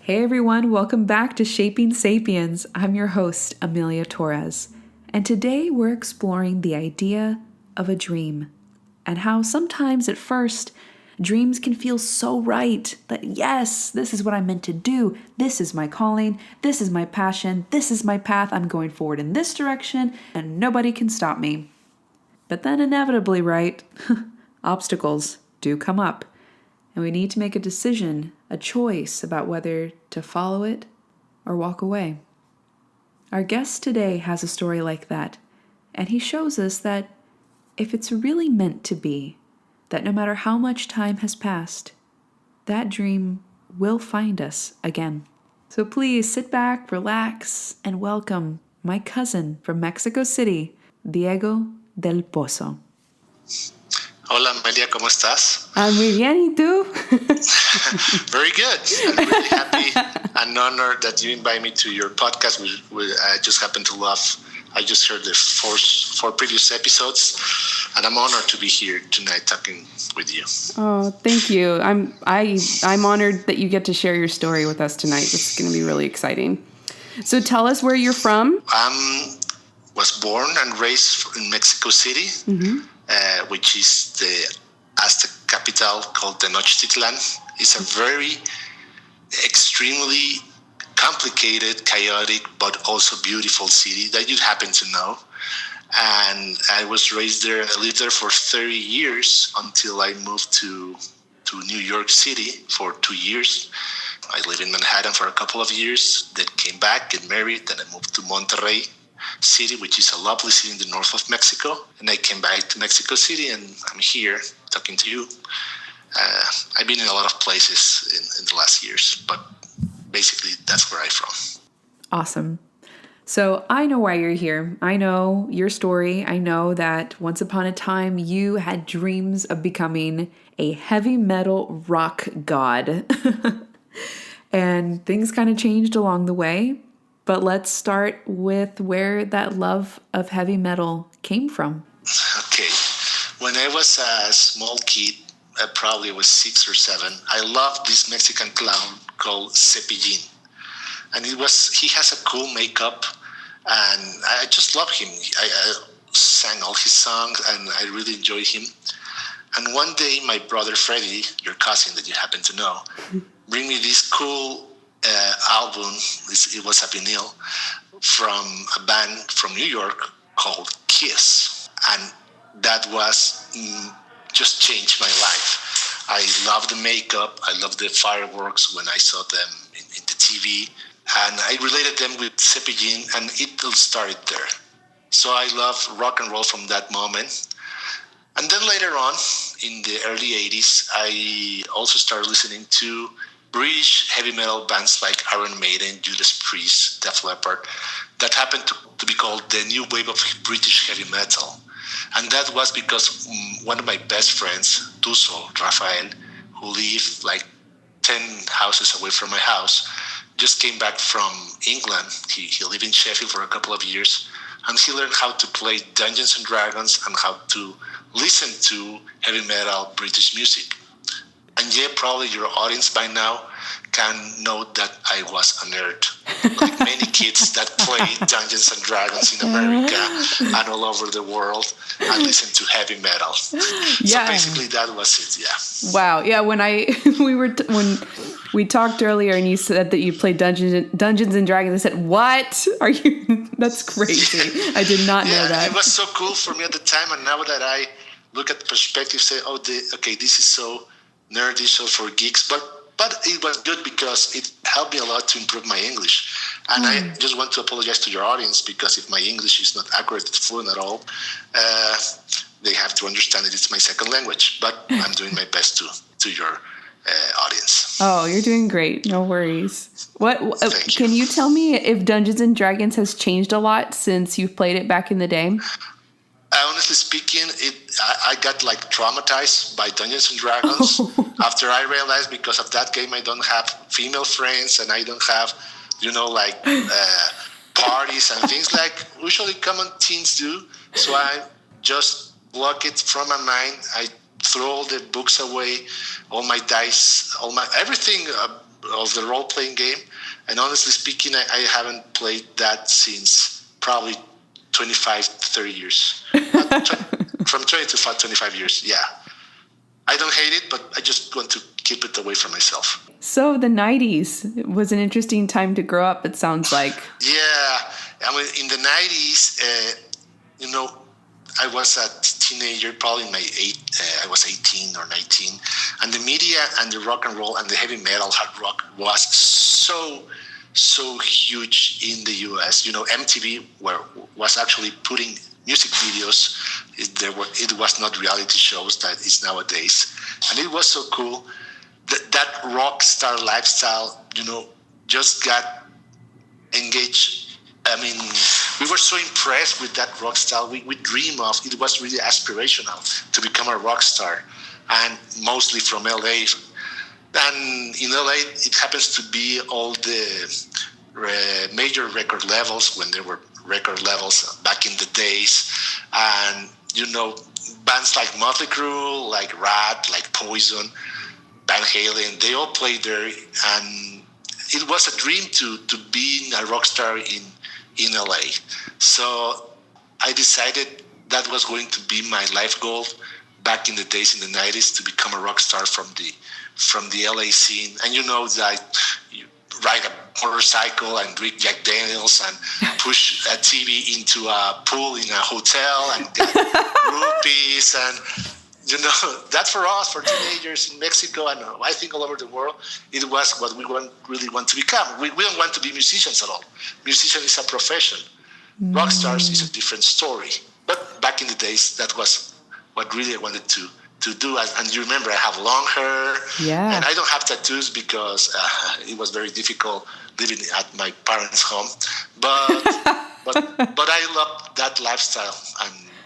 Hey everyone, welcome back to Shaping Sapiens. I'm your host, Amelia Torres, and today we're exploring the idea of a dream and how sometimes at first dreams can feel so right that yes, this is what I'm meant to do, this is my calling, this is my passion, this is my path, I'm going forward in this direction, and nobody can stop me. But then inevitably, right, obstacles do come up. And we need to make a decision, a choice about whether to follow it or walk away. Our guest today has a story like that, and he shows us that if it's really meant to be, that no matter how much time has passed, that dream will find us again. So please sit back, relax, and welcome my cousin from Mexico City, Diego del Pozzo. Hola Amelia, ¿cómo estás? Muy bien, ¿y tú? Very good. I'm really happy and honored that you invite me to your podcast. I just happen to love. I just heard the four previous episodes, and I'm honored to be here tonight talking with you. Oh, thank you. I'm honored that you get to share your story with us tonight. It's going to be really exciting. So tell us where you're from. Was born and raised in Mexico City. Mm-hmm. Which is the Aztec capital called Tenochtitlan. It's a very extremely complicated, chaotic, but also beautiful city that you happen to know. And I was raised there. I lived there for 30 years until I moved to New York City for 2 years. I lived in Manhattan for a couple of years, then came back, get married, then I moved to Monterrey City, which is a lovely city in the north of Mexico. And I came back to Mexico City, and I'm here talking to you. I've been in a lot of places in the last years, but basically that's where I'm from. Awesome. So I know why you're here. I know your story. I know that once upon a time you had dreams of becoming a heavy metal rock god. And things kind of changed along the way. But let's start with where that love of heavy metal came from. Okay. When I was a small kid, I probably was 6 or 7, I loved this Mexican clown called Sapiens. And he has a cool makeup, and I just love him. I sang all his songs, and I really enjoyed him. And one day, my brother Freddie, your cousin that you happen to know, bring me this cool album. It was a vinyl from a band from New York called Kiss, and that was just changed my life. I love the makeup. I love the fireworks when I saw them in the TV, and I related them with Sapiens, and it all started there. So I love rock and roll from that moment. And then later on, in the early 80s, I also started listening to British heavy metal bands like Iron Maiden, Judas Priest, Def Leppard, that happened to be called the new wave of British heavy metal. And that was because one of my best friends, Pozzo, Rafael, who lived like 10 houses away from my house, just came back from England. He lived in Sheffield for a couple of years, and he learned how to play Dungeons and Dragons and how to listen to heavy metal British music. And yeah, probably your audience by now can know that I was a nerd, like many kids that play Dungeons and Dragons in America and all over the world and listen to heavy metal. Yeah. So basically, that was it. Yeah. Wow. Yeah. When when we talked earlier and you said that you played Dungeons and Dragons, I said, "What are you? That's crazy! I did not know that." It was so cool for me at the time, and now that I look at the perspective, say, "Okay, this is so nerdy, so for geeks," but it was good because it helped me a lot to improve my English. And I just want to apologize to your audience, because if my English is not accurate, fluent at all, they have to understand that it's my second language. But I'm doing my best to your audience. Oh, you're doing great. No worries. Can you tell me if Dungeons and Dragons has changed a lot since you've played it back in the day? Honestly speaking, I got like traumatized by Dungeons and Dragons after I realized, because of that game, I don't have female friends and I don't have, parties and things like usually common teens do. So I just block it from my mind. I throw all the books away, all my dice, everything of the role-playing game. And honestly speaking, I haven't played that since probably 25 to 30 years. From 20 to 25 years, yeah. I don't hate it, but I just want to keep it away from myself. So the 90s was an interesting time to grow up, it sounds like. Yeah. I mean, in the 90s, I was a teenager, probably I was 18 or 19. And the media and the rock and roll and the heavy metal, hard rock was so huge in the US. MTV was actually putting music videos. It was not reality shows that is nowadays. And it was so cool. That rock star lifestyle, just got engaged. I mean, we were so impressed with that rock style. We dream of it. Was really aspirational to become a rock star, and mostly from LA. And in LA, it happens to be all the major record labels when there were record labels back in the days. And, bands like Motley Crue, like Rat, like Poison, Van Halen, they all played there. And it was a dream to be a rock star in LA. So I decided that was going to be my life goal back in the days in the 90s, to become a rock star from the LA scene. And that you ride a motorcycle and drink Jack Daniels and push a TV into a pool in a hotel and get rupees. And that for us, for teenagers in Mexico and I think all over the world, it was what we really want to become. We don't want to be musicians at all. Musician is a profession. Rock stars is a different story. But back in the days, that was what really I wanted to do. And you remember, I have long hair. Yeah. And I don't have tattoos because it was very difficult living at my parents' home. But I loved that lifestyle.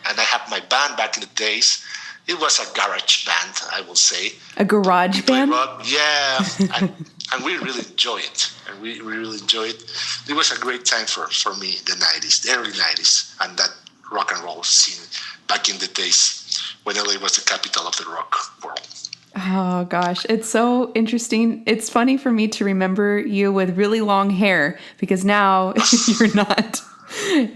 And I have my band back in the days. It was a garage band, I will say. A garage band? Rock, yeah. And we really enjoy it. And we really enjoy it. It was a great time for me, the 90s, the early 90s, and that rock and roll scene back in the days when LA was the capital of the rock world. Oh, gosh. It's so interesting. It's funny for me to remember you with really long hair, because now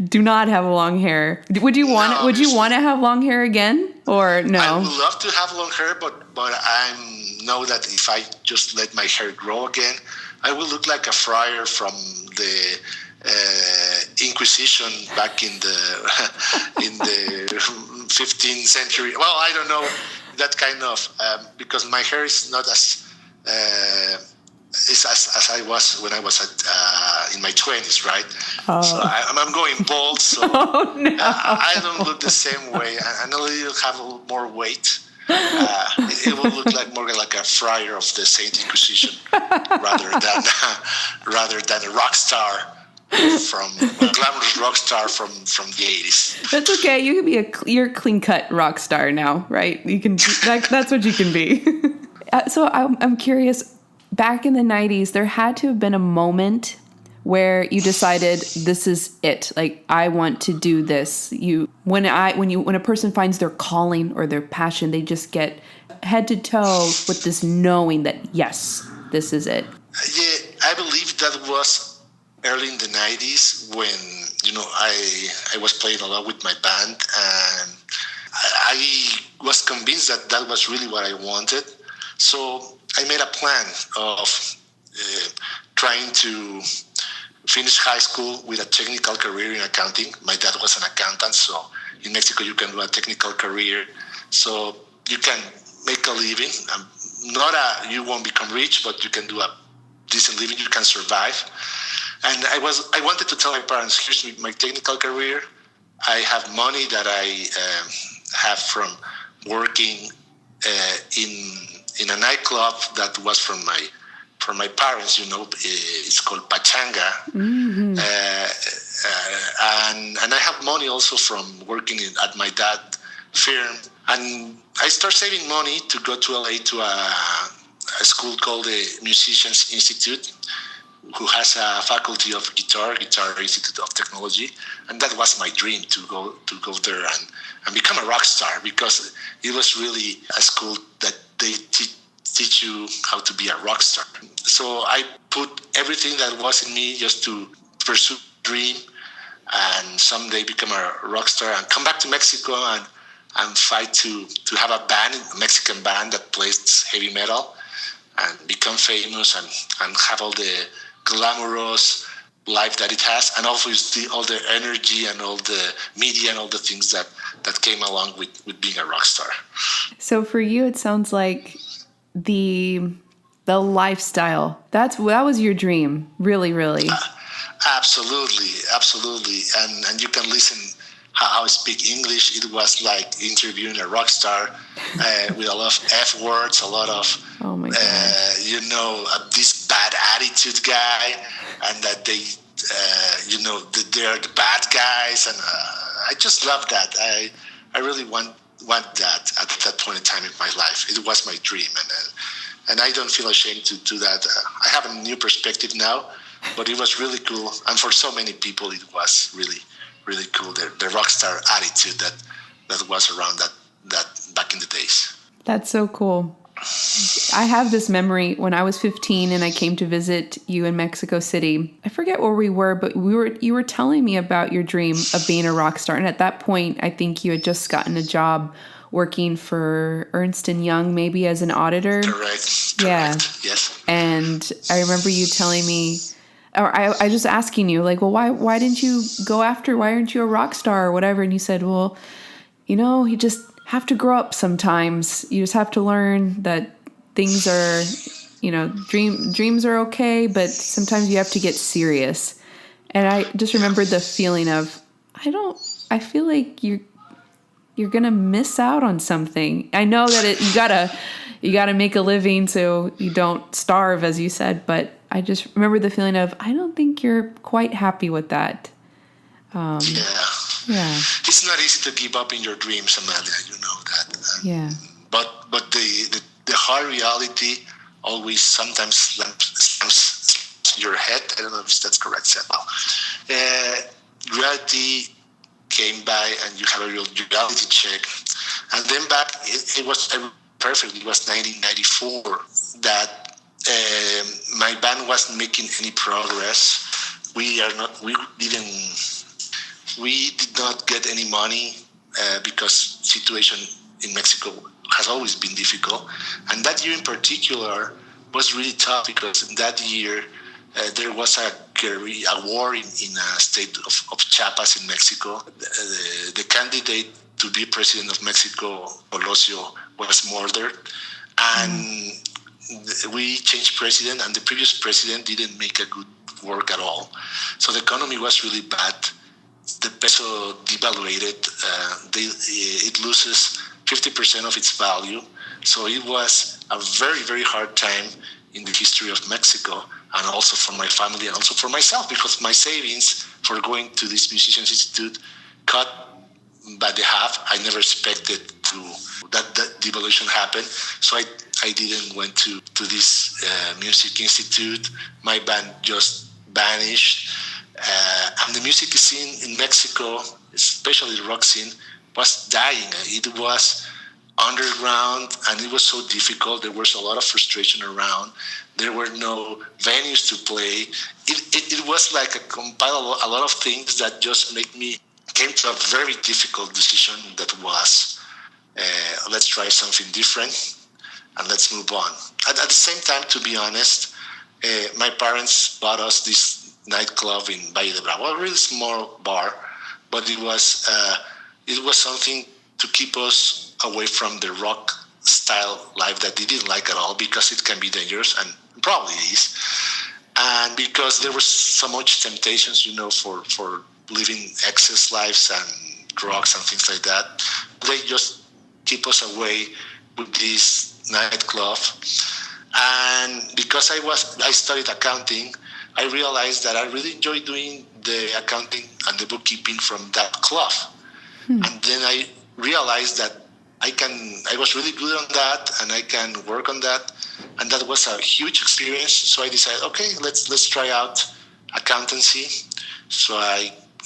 do not have long hair. Would you want to have long hair again, or no? I would love to have long hair, but I know that if I just let my hair grow again, I will look like a friar from the Inquisition back in the 15th century. Well, I don't know, that kind of because my hair is not as as I was when I was in my 20s, right? Oh. So I'm going bald, so I don't look the same way. I know you'll have a little more weight. It will look more like a friar of the Saint Inquisition rather than a rock star from a glamorous rock star from the 80s. That's okay. You can be you're a clean cut rock star now, right? You can. That's what you can be. So I'm curious. Back in the 90s, there had to have been a moment where you decided, this is it. Like, I want to do this. When a person finds their calling or their passion, they just get head to toe with this knowing that, yes, this is it. Yeah, I believe that was early in the 90s when, I was playing a lot with my band, and I was convinced that was really what I wanted. So I made a plan of trying to finish high school with a technical career in accounting. My dad was an accountant, so in Mexico you can do a technical career, so you can make a living. You won't become rich, but you can do a decent living. You can survive. And I wanted to tell my parents, here's my technical career. I have money that I have from working in a nightclub that was from my parents. It's called Pachanga. Mm-hmm. And I have money also from working at my dad's firm. And I start saving money to go to LA to a school called the Musicians Institute, who has a faculty of Guitar Institute of Technology. And that was my dream, to go there and become a rock star, because it was really a school that they teach you how to be a rock star. So I put everything that was in me just to pursue dream and someday become a rock star and come back to Mexico and fight to have a band, a Mexican band that plays heavy metal and become famous and have all the glamorous life that it has, and obviously all the energy and all the media and all the things that came along with being a rock star. So for you, it sounds like the lifestyle, that was your dream, really, really. Absolutely. And you can listen how I speak English. It was like interviewing a rock star with a lot of F words, a lot of, oh my God. This bad attitude guy, and that they, they're the bad guys. And I just love that. I really want that at that point in time in my life. It was my dream. And I don't feel ashamed to do that. I have a new perspective now, but it was really cool. And for so many people, it was really, really cool. The rock star attitude that was around that back in the days. That's so cool. I have this memory when I was 15 and I came to visit you in Mexico City. I forget where we were, but you were telling me about your dream of being a rock star. And at that point, I think you had just gotten a job working for Ernst & Young, maybe as an auditor. Correct. Yeah. Yes. And I remember you telling me, or I just asking you, like, well, why didn't you go after, why aren't you a rock star or whatever? And you said, well, you just have to grow up sometimes. You just have to learn that things are, dreams are okay, but sometimes you have to get serious. And I just remembered the feeling of, I feel like you're going to miss out on something. I know that you gotta make a living so you don't starve, as you said, but I just remember the feeling of, I don't think you're quite happy with that. Yeah. It's not easy to give up in your dreams, Amalia. You know that. Yeah. But the hard reality always sometimes slams your head. I don't know if that's correct, Seth. Reality came by, and you have a real reality check. And then back, it was perfect. It was 1994 that my band wasn't making any progress. We did not get any money because situation in Mexico has always been difficult. And that year in particular was really tough because in that year there was a war in a state of Chiapas in Mexico. The candidate to be president of Mexico, Pozzo, was murdered. And we changed president, and the previous president didn't make a good work at all. So the economy was really bad. The peso devaluated. It loses 50% of its value. So it was a very, very hard time in the history of Mexico, and also for my family and also for myself, because my savings for going to this Musicians Institute cut by the half. I never expected that devaluation happen. So I didn't went to this music institute. My band just vanished. And the music scene in Mexico, especially the rock scene, was dying. It was underground, and it was so difficult. There was a lot of frustration around. There were no venues to play. It was like a compile a lot of things that just came to a very difficult decision that was, let's try something different and let's move on. At the same time, to be honest, my parents bought us this nightclub in Valle de Bravo, a really small bar, but it was something to keep us away from the rock style life that they didn't like at all, because it can be dangerous, and probably is, and because there was so much temptations, for living excess lives and drugs and things like that. They just keep us away with this nightclub. And because I studied accounting, I realized that I really enjoy doing the accounting and the bookkeeping from that club. And then I realized that I was really good on that, and I can work on that. And that was a huge experience. So I decided, okay, let's try out accountancy. So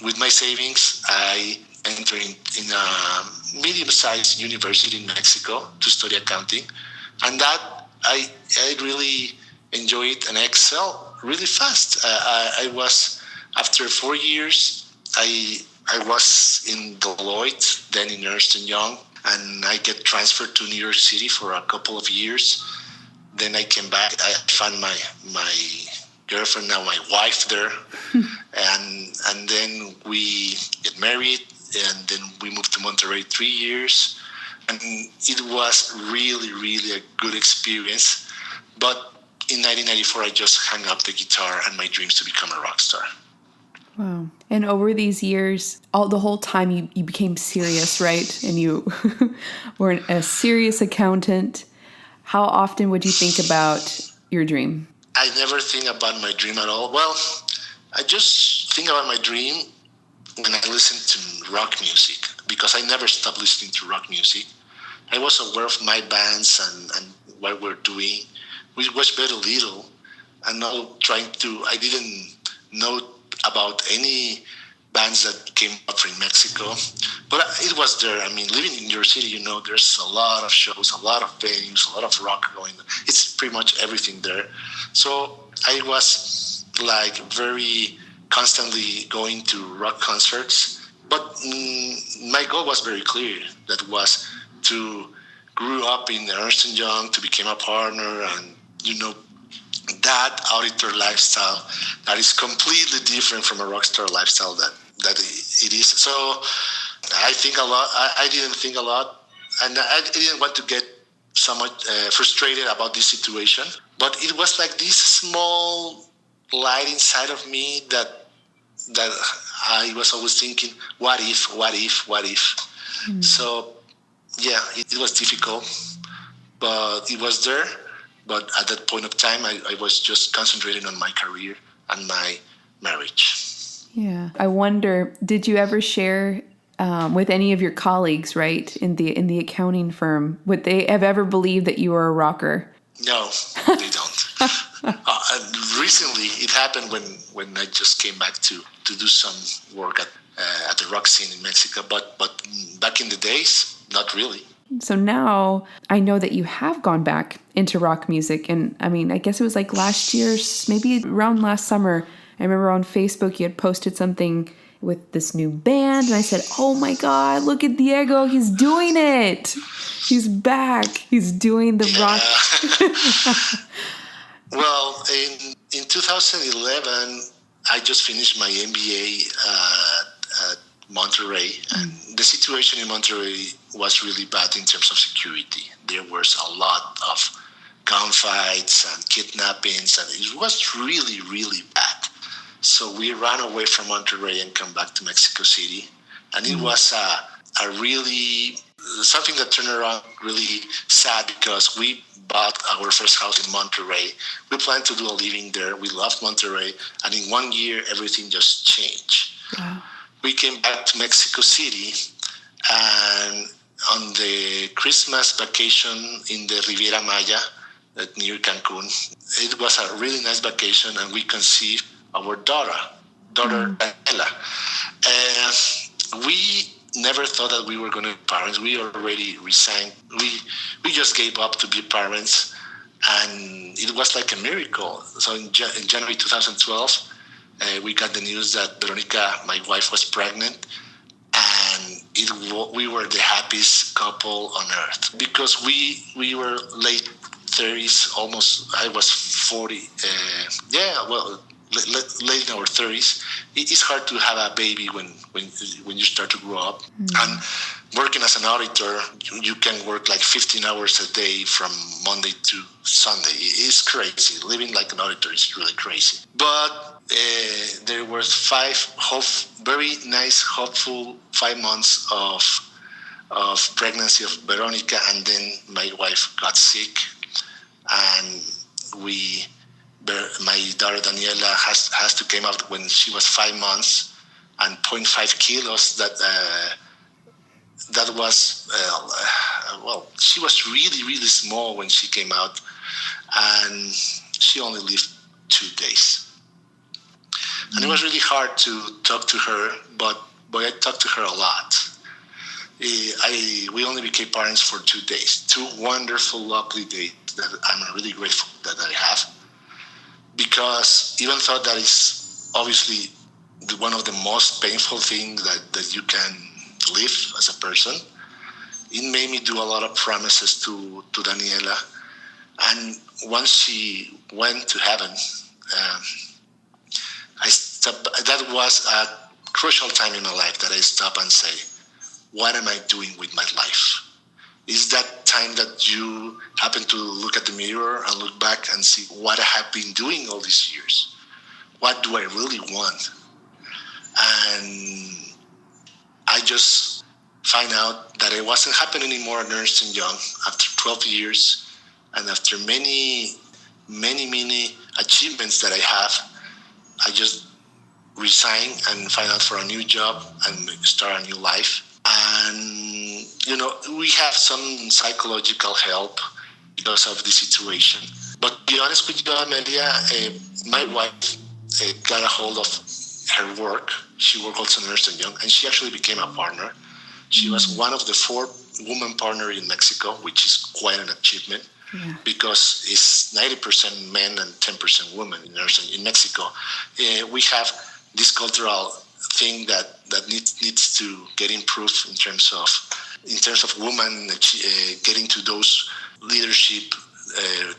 with my savings, I entered in a medium-sized university in Mexico to study accounting. And that I really enjoy it and I excel really fast. I was, after 4 years, I was in Deloitte, then in Ernst & Young, and I get transferred to New York City for a couple of years. Then I came back. I found my girlfriend, now my wife there, and then we get married, and then we moved to Monterrey 3 years, and it was really, really a good experience. But in 1994, I just hung up the guitar and my dreams to become a rock star. Wow. And over these years, the whole time you became serious, right? And you were a serious accountant. How often would you think about your dream? I never think about my dream at all. Well, I just think about my dream when I listen to rock music, because I never stopped listening to rock music. I was aware of my bands and what we're doing. We was very little, and I didn't know about any bands that came up from Mexico, but it was there. I mean, living in your city, there's a lot of shows, a lot of venues, a lot of rock going. It's pretty much everything there. So I was like very constantly going to rock concerts, but my goal was very clear. That was to grow up in Ernst & Young, to become a partner, and that auditor lifestyle that is completely different from a rock star lifestyle that it is. So I think a lot. I didn't think a lot, and I didn't want to get so much frustrated about this situation. But it was like this small light inside of me that I was always thinking, what if? Mm. So yeah, it was difficult, but it was there. But at that point of time, I was just concentrating on my career and my marriage. Yeah. I wonder, did you ever share with any of your colleagues, right, in the accounting firm, would they have ever believed that you were a rocker? No, they don't. Recently, it happened when I just came back to do some work at the rock scene in Mexico. But back in the days, not really. So now I know that you have gone back into rock music. And I mean, I guess it was like last year, maybe around last summer. I remember on Facebook you had posted something with this new band. And I said, oh my God, look at Diego. He's doing it. He's back. He's doing the rock. Well, in 2011, I just finished my MBA at Monterrey, and the situation in Monterrey was really bad in terms of security. There was a lot of gunfights and kidnappings, and it was really, really bad. So we ran away from Monterrey and come back to Mexico City, and it was a really something that turned around really sad, because we bought our first house in Monterrey. We planned to do a living there. We loved Monterrey, and in 1 year, everything just changed. Wow. We came back to Mexico City, and on the Christmas vacation in the Riviera Maya near Cancun, it was a really nice vacation, and we conceived our daughter Daniela. And we never thought that we were going to be parents. We already resigned. We just gave up to be parents, and it was like a miracle. So in January 2012, we got the news that Veronica, my wife, was pregnant, and we were the happiest couple on earth, because we were late 30s, almost. I was 40. Late in our 30s. It's hard to have a baby when you start to grow up. Mm-hmm. And working as an auditor, you can work like 15 hours a day from Monday to Sunday. It's crazy. Living like an auditor is really crazy. But there were very nice, hopeful 5 months of pregnancy of Veronica, and then my wife got sick, and my daughter Daniela has to came out when she was 5 months and 0.5 kilos. That was she was really, really small when she came out, and she only lived 2 days. And it was really hard to talk to her, but I talked to her a lot. We only became parents for 2 days, 2 wonderful, lovely days that I'm really grateful that I have. Because even though that is obviously one of the most painful things that you can live as a person, it made me do a lot of promises to Daniela. And once she went to heaven, that was a crucial time in my life that I stop and say, what am I doing with my life? Is that time that you happen to look at the mirror and look back and see what I have been doing all these years? What do I really want? And I just find out that I wasn't happy anymore at Ernst & Young after 12 years, and after many achievements that I have. I just resign and find out for a new job and start a new life. And, we have some psychological help because of the situation. But to be honest with you, Amelia, my wife got a hold of her work. She worked also in Ernst & Young, and she actually became a partner. She was one of the 4 women partners in Mexico, which is quite an achievement. Yeah. Because it's 90% men and 10% women in Mexico. We have this cultural thing that needs to get improved in terms of women getting to those leadership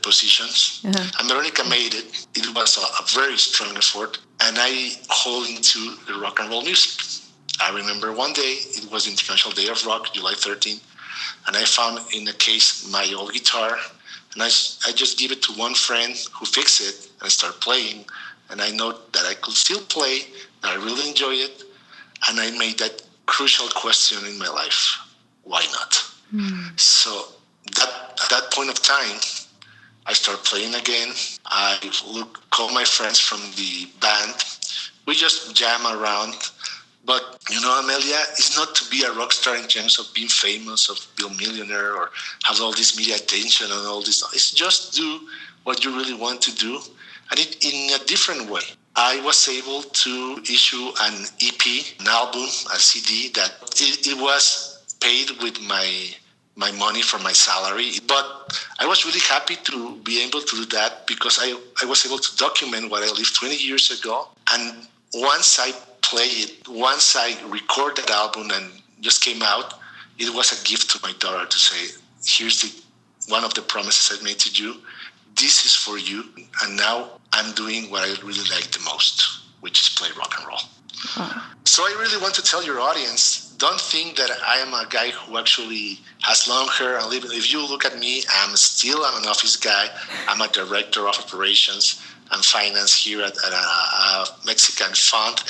positions. Uh-huh. And Veronica made it. It was a very strong effort, and I hold into the rock and roll music. I remember one day, it was International Day of Rock, July 13th, and I found in a case my old guitar, and I just give it to one friend who fixed it and start playing. And I know that I could still play, that I really enjoy it. And I made that crucial question in my life, why not? So at that point of time, I start playing again. I call my friends from the band. We just jam around. But, Amelia, it's not to be a rock star in terms of being famous, of being a millionaire, or have all this media attention and all this. It's just do what you really want to do, and it in a different way. I was able to issue an EP, an album, a CD that it was paid with my money from my salary. But I was really happy to be able to do that because I was able to document what I lived 20 years ago. And once I record that album and just came out, it was a gift to my daughter to say, here's one of the promises I made to you. This is for you. And now I'm doing what I really like the most, which is play rock and roll. Huh. So I really want to tell your audience, don't think that I am a guy who actually has long hair and live. If you look at me, I'm an office guy. I'm a director of operations and finance here at a Mexican fund.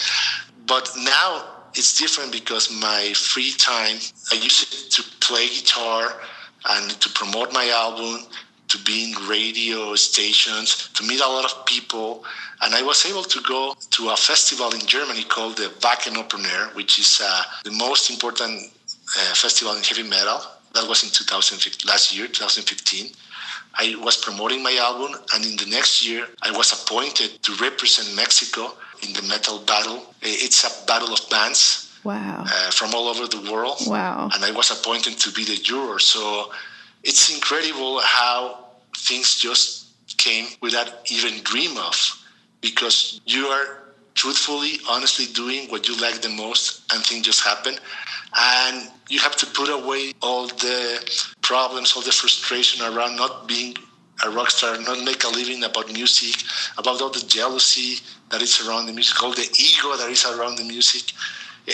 But now it's different because my free time, I use it to play guitar and to promote my album, to be in radio stations, to meet a lot of people. And I was able to go to a festival in Germany called the Wacken Open Air, which is the most important festival in heavy metal. That was in 2015. I was promoting my album, and in the next year, I was appointed to represent Mexico in the metal battle. It's a battle of bands. Wow. From all over the world. Wow. And I was appointed to be the juror. So it's incredible how things just came without even dream of, because you are truthfully, honestly doing what you like the most, and things just happen. And you have to put away all the problems, all the frustration around not being a rock star, not make a living about music, about all the jealousy that is around the music, all the ego that is around the music,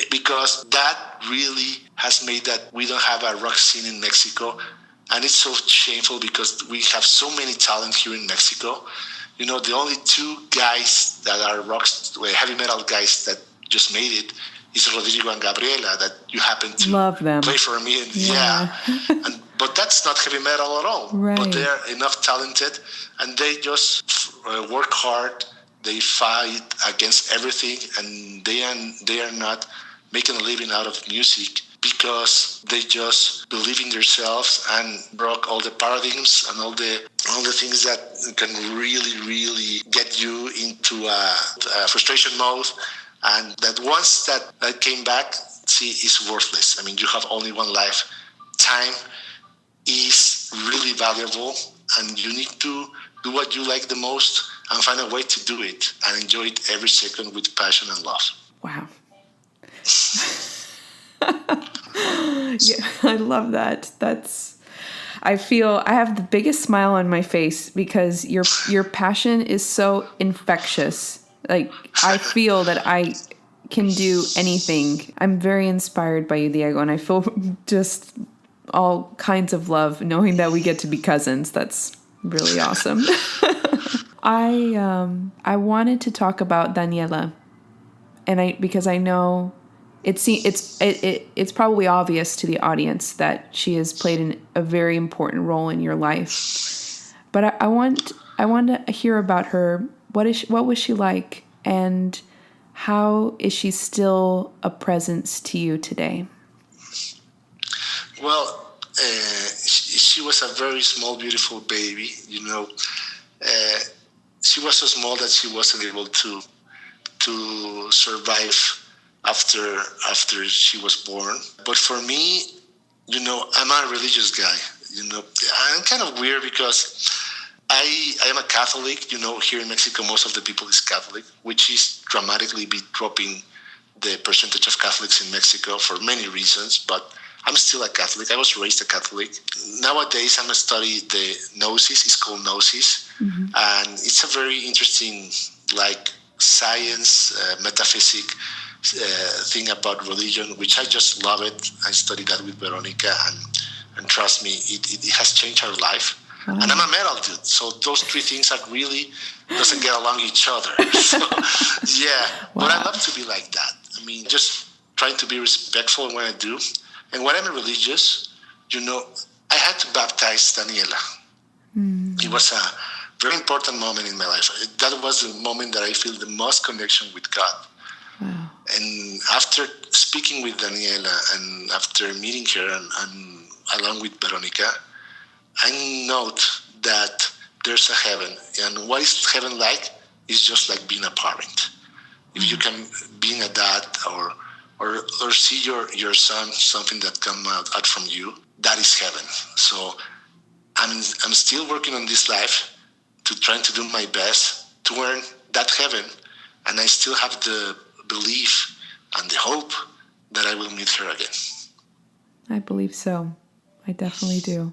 because that really has made that we don't have a rock scene in Mexico. And it's so shameful because we have so many talent here in Mexico. The only 2 guys that are heavy metal guys that just made it is Rodrigo and Gabriela, that you happen to love them. Play for me. Yeah. But that's not heavy metal at all. Right. But they are enough talented, and they just work hard. They fight against everything, and they are not making a living out of music because they just believe in themselves and broke all the paradigms and all the things that can really, really get you into a frustration mode. And that once that came back, is worthless. I mean, you have only one life. Time is really valuable. and you need to do what you like the most and find a way to do it and enjoy it every second with passion and love. Wow. Yeah, I love that. I have the biggest smile on my face because your passion is so infectious. Like, I feel that I can do anything. I'm very inspired by you, Diego, and I feel just all kinds of love knowing that we get to be cousins. That's really awesome. I wanted to talk about Daniela, and because I know it's probably obvious to the audience that she has played a very important role in your life. But I want to hear about her. What was she like, and how is she still a presence to you today? Well, she was a very small, beautiful baby. She was so small that she wasn't able to survive after she was born. But for me, I'm a religious guy. I'm kind of weird because I am a Catholic. Here in Mexico, most of the people is Catholic, which is dramatically be dropping the percentage of Catholics in Mexico for many reasons. But I'm still a Catholic. I was raised a Catholic. Nowadays, I'm studying the Gnosis. It's called Gnosis. Mm-hmm. And it's a very interesting, science, metaphysic thing about religion, which I just love it. I studied that with Veronica, and trust me, it has changed her life. Wow. And I'm a metal dude, so those three things are really doesn't get along each other. So, yeah, wow. But I love to be like that. I mean, just trying to be respectful in what I do. And when I'm religious, I had to baptize Daniela. Mm. It was a very important moment in my life. That was the moment that I feel the most connection with God. Wow. And after speaking with Daniela and after meeting her and along with Veronica, I note that there's a heaven. And what is heaven like? It's just like being a parent. If you can being a dad or see your son, something that come out from you, that is heaven. So I'm still working on this life to trying to do my best to earn that heaven. And I still have the belief and the hope that I will meet her again. I believe so. I definitely do.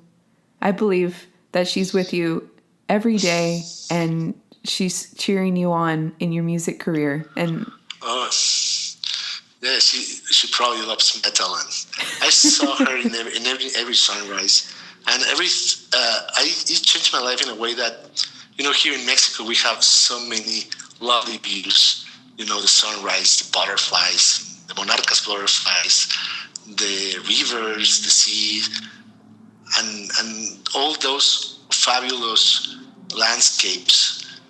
I believe that she's with you every day and she's cheering you on in your music career. And yeah, she probably loves metal, and I saw her in every sunrise, and it changed my life in a way that here in Mexico we have so many lovely views. The sunrise, the butterflies, the monarchas butterflies, the rivers, the sea, and all those fabulous landscapes.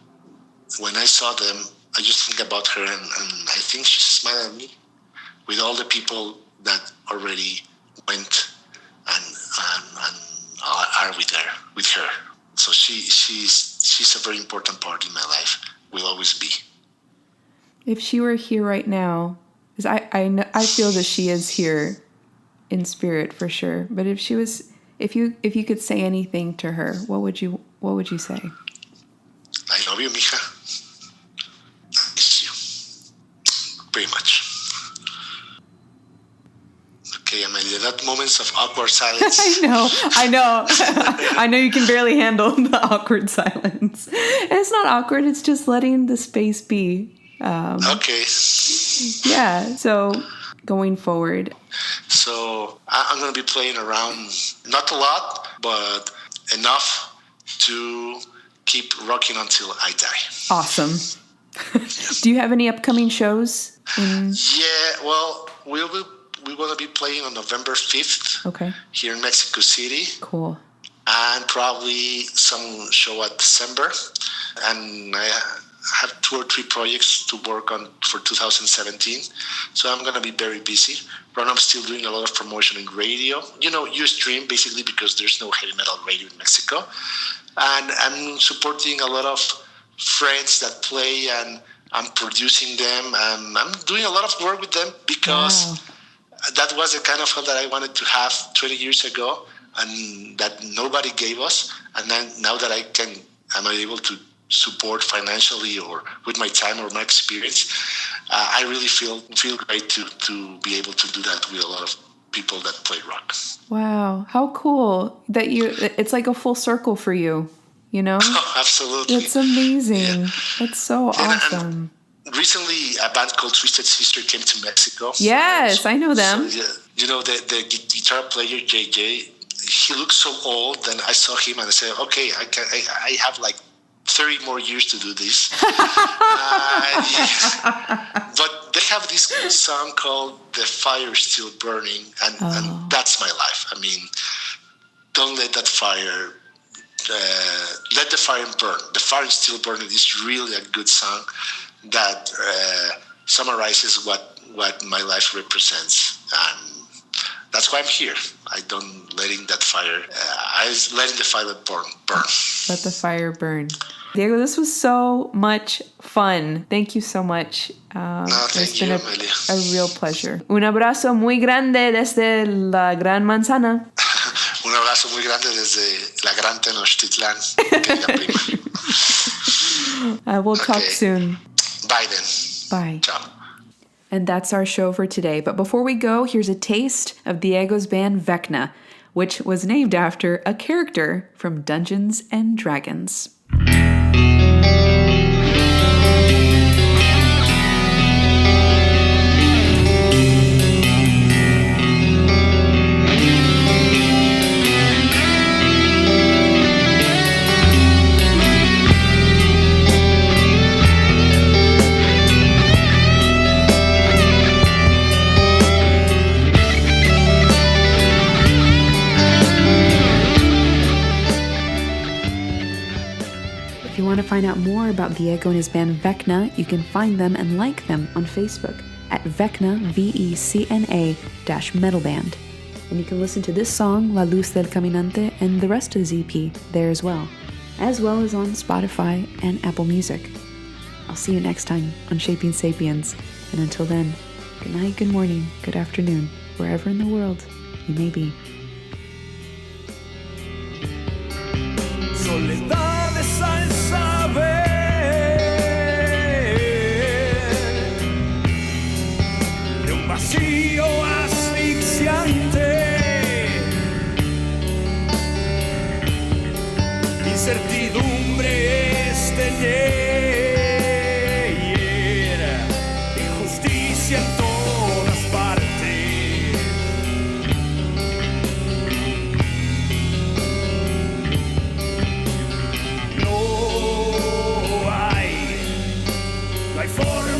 When I saw them, I just think about her, and I think she smiled at me with all the people that already went and are with her. So she's a very important part in my life. Will always be. If she were here right now, because I feel that she is here in spirit for sure. But if you could say anything to her, what would you say? I love you, mija. I miss you very much. Okay, Amelia, that moments of awkward silence. I know. I know you can barely handle the awkward silence. And it's not awkward. It's just letting the space be. Okay. Yeah. So going forward. So I'm going to be playing around, not a lot, but enough to keep rocking until I die. Awesome. Do you have any upcoming shows? Yeah. Well, we're going to be playing on November 5th. Okay. Here in Mexico City. Cool. And probably some show at December. And I have 2 or 3 projects to work on for 2017. So I'm going to be very busy. Right now I'm still doing a lot of promotion in radio. You stream basically because there's no heavy metal radio in Mexico. And I'm supporting a lot of friends that play, and I'm producing them. And I'm doing a lot of work with them because that was the kind of help that I wanted to have 20 years ago. and that nobody gave us. And then now that I'm able to support financially or with my time or my experience, I really feel great to be able to do that with a lot of people that play rock. Wow, how cool that it's like a full circle for you, you know? Oh, absolutely. It's amazing. Yeah. That's so awesome. And recently, a band called Twisted Sister came to Mexico. Yes, I know them. So, the guitar player, JJ, he looked so old, and I saw him and I said, okay, I have like 30 more years to do this. But they have this song called The Fire Still Burning, and that's my life. I mean, don't let that fire, let the fire burn. The Fire Still Burning is really a good song that summarizes what my life represents. And that's why I'm here. I don't letting that fire, I was letting the fire burn. Let the fire burn. Diego, this was so much fun. Thank you so much. Thank you, Amelia. A real pleasure. Un abrazo muy grande desde la Gran Manzana. Un abrazo muy grande desde la Gran Tenochtitlán. We'll talk soon. Bye then. Bye. Ciao. And that's our show for today. But before we go, here's a taste of Diego's band Vecna, which was named after a character from Dungeons and Dragons. If you want to find out more about Diego and his band Vecna, you can find them and like them on Facebook at Vecna, VECNA-metal band. And you can listen to this song, La Luz del Caminante, and the rest of his EP there as well as on Spotify and Apple Music. I'll see you next time on Shaping Sapiens. And until then, good night, good morning, good afternoon, wherever in the world you may be. Soledades al saber de un vacío asfixiante, incertidumbre llena, injusticia en todas partes. No hay forma